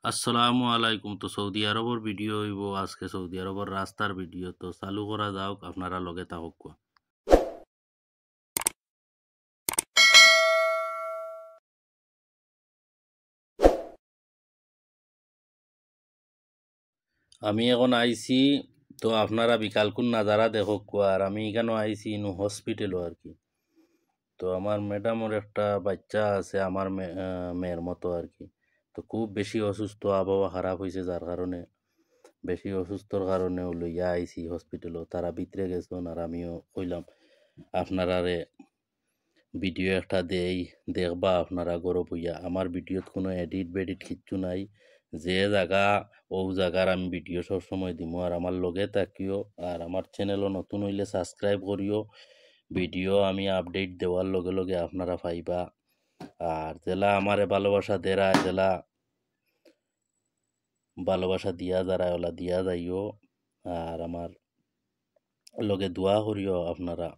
আসসালামু আলাইকুম। তো সৌদি আরবর ভিডিও হইব আজকে সৌদি আরবর রাস্তার ভিডিও। তো চালু করা যাওক, আপনারা লগে থাকুক। আমি এখন আইছি, তো আপনারা বিকালকুন নাজারা দেখুক। আর আমি এখানে আইছি ইনু হসপিটালও আর কি। তো আমার ম্যাডামর একটা বাচ্চা আছে আমার মেয়ের মতো আর কি। তো খুব বেশি অসুস্থ, আবহাওয়া খারাপ হয়েছে, যার কারণে বেশি অসুস্থর কারণে লইয়া আইছি হসপিটালও। তারা ভিতরে গেছেন আর আমিও কইলাম আপনারা ভিডিও একটা দেই, দেখবা আপনারা গরব হইয়া। আমার ভিডিওত কোনো এডিট বেডিট কিচ্ছু নাই, যে জায়গা ও জায়গার আমি ভিডিও সব সময় দিব। আর আমার লগে থাকিও, আর আমার চ্যানেলও নতুন হইলে সাবস্ক্রাইব করিও। ভিডিও আমি আপডেট দেওয়ার লগে লগে আপনারা পাইবা। আর জেলা আমারে ভালোবাসা দেরা, জেলা ভালোবাসা দিয়া যারা ওলা দিয়া যাইও। আর আমার লগে দোয়া করিও আপনারা,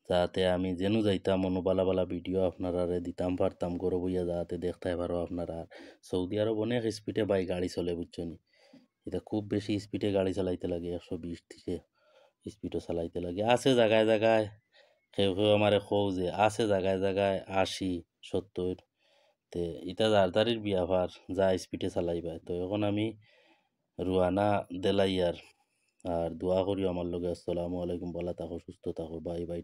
যাতে আমি যেনু যাইতাম অনু বালা বালা ভিডিও আপনারা দিতাম পারতাম গরব হইয়া, যাতে দেখতে পারো আপনারা। সৌদি আরব অনেক স্পিডে বাইক গাড়ি চলে, বুঝছো নি? এটা খুব বেশি স্পিডে গাড়ি চালাইতে লাগে, 120 থেকে স্পিডও চালাইতে লাগে। আছে জায়গায় জায়গায়, কেউ কেউ আমারে কও যে আছে জায়গায় জায়গায় 80 70। তে এটা দাঁড়ির বিয়াভার যা স্পিডে চালাইবা। তো এখন আমি রুয়ানা দেলাইয়ার। আর দোয়া করিও আমার লগে। আসসালামু আলাইকুম, ভালো থাকো, সুস্থ থাকো, বাই বাই।